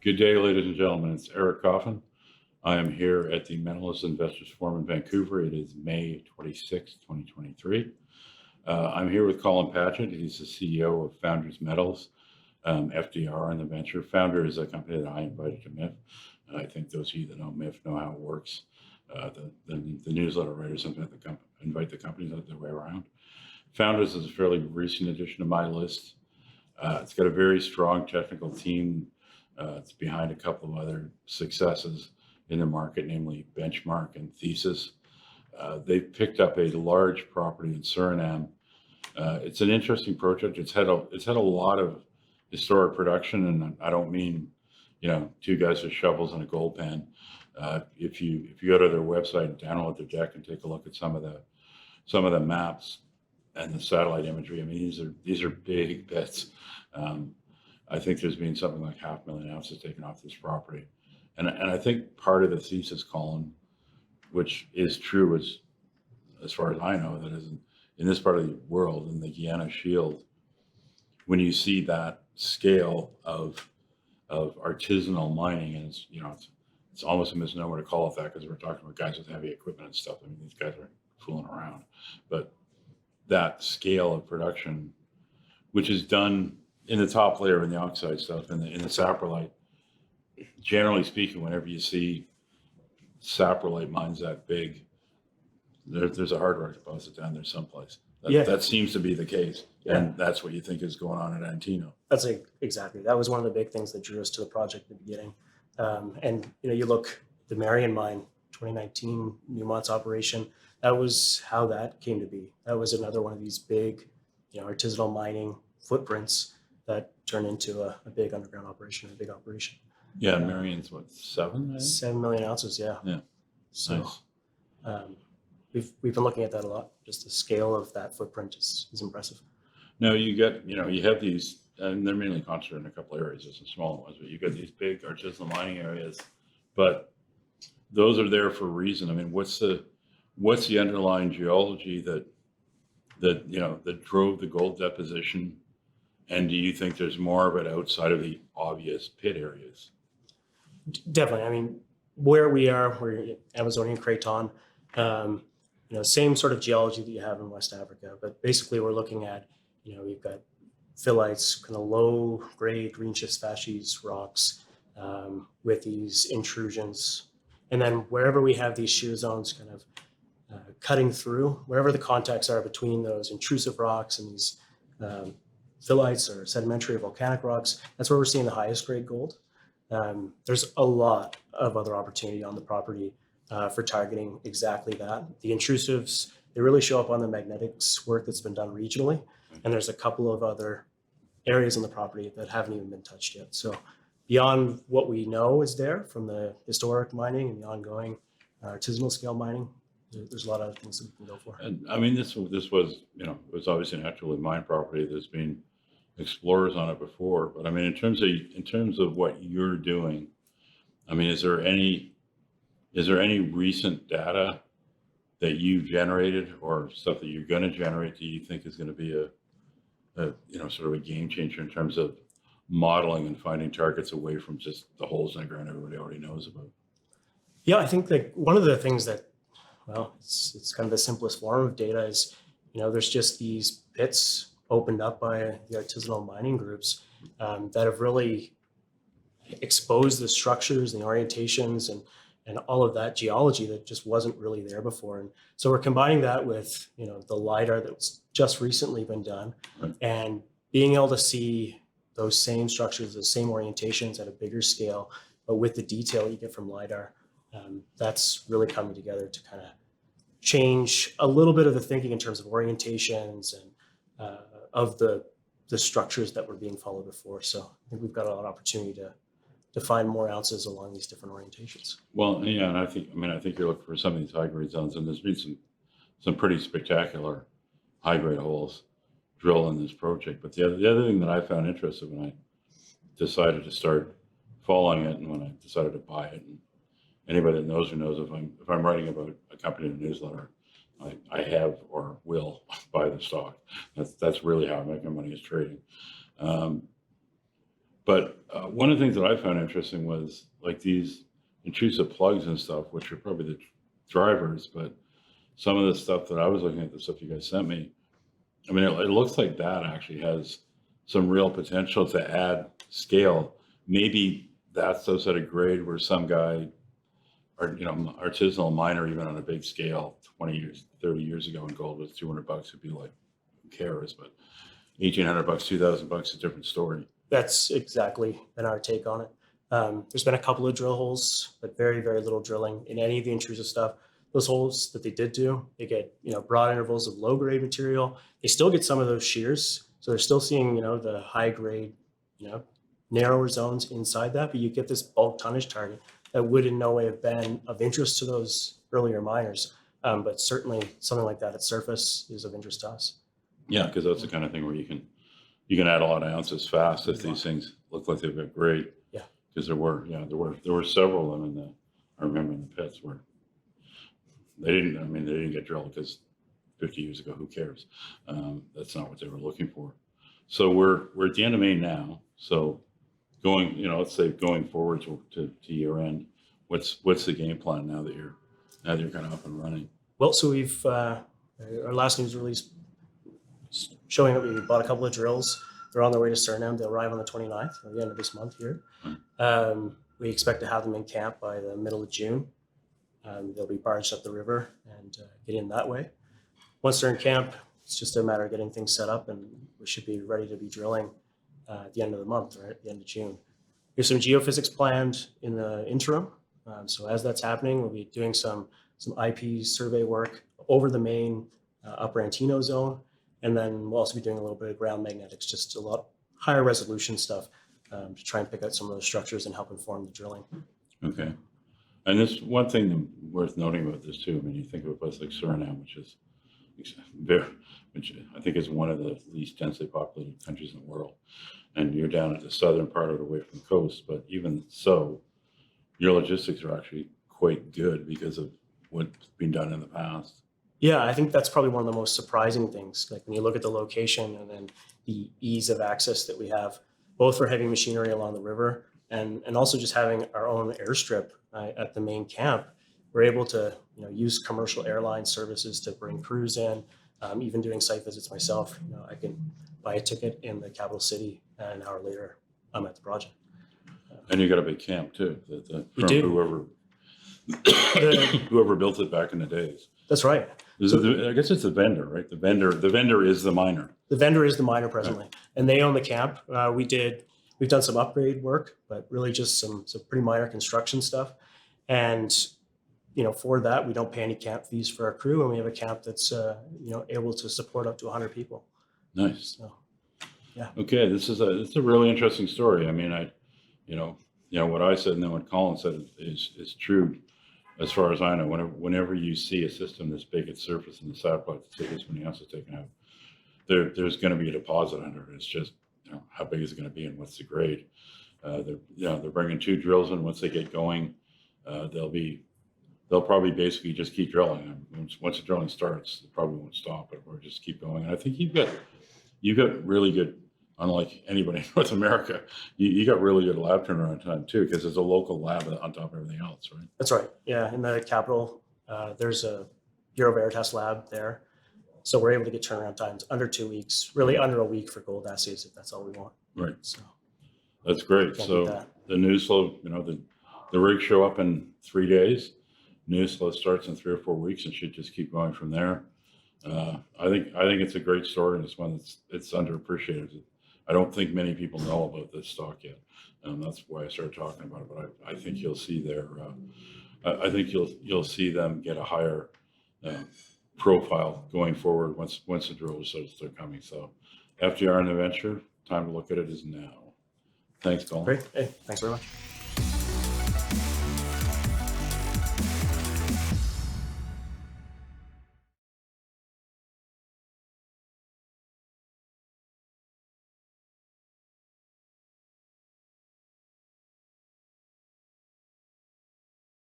Good day, ladies and gentlemen. It's Eric Coffin. I am here at the Metals Investors Forum in Vancouver. It is May 26, 2023. I'm here with Colin Padget. He's the CEO of Founders Metals, FDR in the venture. Founder is a company that I invited to MIF. I think those of you that know MIF know how it works. The newsletter writers invite the companies the other way around. Founders is a fairly recent addition to my list. It's got a very strong technical team. It's behind a couple of other successes in the market, namely Benchmark and Thesis. They've picked up a large property in Suriname. It's an interesting project. It's had a lot of historic production, and I don't mean, two guys with shovels and a gold pan. If you go to their website and download their deck and take a look at some of the maps and the satellite imagery, I mean these are big bits. I think there's been something like 500,000 ounces taken off this property. And I think part of the thesis, Colin, which is true as far as I know, that is in this part of the world, in the Guiana Shield, when you see that scale of artisanal mining, and it's almost a misnomer to call it that, because we're talking about guys with heavy equipment and stuff. I mean, these guys aren't fooling around. But that scale of production, which is done in the top layer in the oxide stuff, in the saprolite, generally speaking, whenever you see saprolite mines that big, there's a hard rock deposit down there someplace. That seems to be the case. Yeah. And that's what you think is going on at Antino. That's exactly. That was one of the big things that drew us to the project at the beginning. And you look, the Marion mine, 2019 Newmont's operation, that was how that came to be. That was another one of these big, artisanal mining footprints that turned into a big underground operation, a big operation. Yeah, Marion's what, 7? 7 million ounces, yeah. Yeah. So nice. We've been looking at that a lot. Just the scale of that footprint is impressive. No, you have these, and they're mainly concentrated in a couple areas. There's some smaller ones, but you got these big artisanal mining areas. But those are there for a reason. I mean, what's the underlying geology that drove the gold deposition? And do you think there's more of it outside of the obvious pit areas? Definitely. I mean, where we're Amazonian Craton, same sort of geology that you have in West Africa, but basically we're looking at, we've got phyllites, kind of low grade green schist facies rocks with these intrusions. And then wherever we have these shear zones kind of cutting through, wherever the contacts are between those intrusive rocks and these phyllites or sedimentary or volcanic rocks, that's where we're seeing the highest grade gold. There's a lot of other opportunity on the property for targeting exactly that. The intrusives, they really show up on the magnetics work that's been done regionally. And there's a couple of other areas on the property that haven't even been touched yet. So beyond what we know is there from the historic mining and the ongoing artisanal scale mining, there's a lot of other things that we can go for. And I mean, this was, it was obviously an actually mine property. There's been explorers on it before, but I mean, in terms of what you're doing, I mean, is there any recent data that you generated or stuff that you're going to generate that you think is going to be a sort of a game changer in terms of modeling and finding targets away from just the holes in the ground everybody already knows about? Yeah, I think that one of the things that, it's kind of the simplest form of data is, there's just these pits opened up by the artisanal mining groups that have really exposed the structures and the orientations and all of that geology that just wasn't really there before. And so we're combining that with, the LiDAR that's just recently been done, right, and being able to see those same structures, the same orientations at a bigger scale, but with the detail you get from LiDAR. That's really coming together to kind of change a little bit of the thinking in terms of orientations and of the structures that were being followed before. So I think we've got a lot of opportunity to find more ounces along these different orientations. Well, yeah, and I think you're looking for some of these high grade zones, and there's been some pretty spectacular high grade holes drilled in this project. But the other thing that I found interesting when I decided to start following it and when I decided to buy it, and anybody that knows if I'm writing about a company in a newsletter, I have or will buy the stock. That's really how I make my money, is trading. But one of the things that I found interesting was like these intrusive plugs and stuff, which are probably the drivers, but some of the stuff that I was looking at, the stuff you guys sent me, I mean, it looks like that actually has some real potential to add scale. Maybe that's those at a grade where some guy, or artisanal miner, even on a big scale, 20 years, 30 years ago, when gold was $200, would be like, who cares? But $1,800, $2,000, a different story. That's exactly been our take on it. There's been a couple of drill holes, but very, very little drilling in any of the intrusive stuff. Those holes that they did do, they get, broad intervals of low grade material. They still get some of those shears. So they're still seeing, the high grade, narrower zones inside that, but you get this bulk tonnage target that would in no way have been of interest to those earlier miners. But certainly something like that at surface is of interest to us. Yeah, because that's the kind of thing where you can add a lot of ounces fast if these things look like they've got grade. Yeah. Because there were several of them I remember in the pits where they didn't get drilled because 50 years ago, who cares? That's not what they were looking for. So we're at the end of May now. So going, let's say going forward to year end, what's the game plan now that you're kind of up and running? Well, so we've our last news release showing that we bought a couple of drills. They're on their way to Suriname. They'll arrive on the 29th, at the end of this month here. We expect to have them in camp by the middle of June. They'll be barged up the river and get in that way. Once they're in camp, it's just a matter of getting things set up, and we should be ready to be drilling at the end of the month, right at the end of June. There's some geophysics planned in the interim. So as that's happening, we'll be doing some IP survey work over the main upper Antino zone. And then we'll also be doing a little bit of ground magnetics, just a lot higher resolution stuff to try and pick out some of those structures and help inform the drilling. Okay. And this one thing worth noting about this too, I mean, you think of a place like Suriname, which I think is one of the least densely populated countries in the world. And you're down at the southern part of it away from the coast, but even so, your logistics are actually quite good because of what's been done in the past. Yeah, I think that's probably one of the most surprising things. Like when you look at the location and then the ease of access that we have, both for heavy machinery along the river and also just having our own airstrip at the main camp, we're able to use commercial airline services to bring crews in. Even doing site visits myself, I can buy a ticket in the capital city, and an hour later, I'm at the project. And you got a big camp too. We do. Whoever built it back in the days. That's right. I guess it's the vendor, right? The vendor is the miner. The vendor is the miner presently, and they own the camp. We've done some upgrade work, but really just some pretty minor construction stuff. And for that, we don't pay any camp fees for our crew, and we have a camp that's able to support up to 100 people. Nice. So, yeah. Okay, it's a really interesting story. I mean, what I said and then what Colin said is true. As far as I know, whenever you see a system this big at surface and the satellite that's this many ounces taken out, there's going to be a deposit under it. It's just how big is it going to be and what's the grade? They're bringing 2 drills in. Once they get going, they'll probably basically just keep drilling. And once the drilling starts, it probably won't stop. It will just keep going. And I think you've got really good. Unlike anybody in North America, you got really good lab turnaround time too, because there's a local lab on top of everything else, right? That's right. Yeah, in the capital, there's a Bureau Veritas lab there. So we're able to get turnaround times under 2 weeks, really under a week for gold assays if that's all we want. Right. So that's great. So the news flow, the rigs show up in 3 days. News flow starts in 3 or 4 weeks and should just keep going from there. I think it's a great story, and it's one it's underappreciated. I don't think many people know about this stock yet, and that's why I started talking about it. But I think you'll see I think you'll see them get a higher profile going forward once the drills start coming. So, FDR in the venture, time to look at it is now. Thanks, Colin. Great. Hey, thanks very much.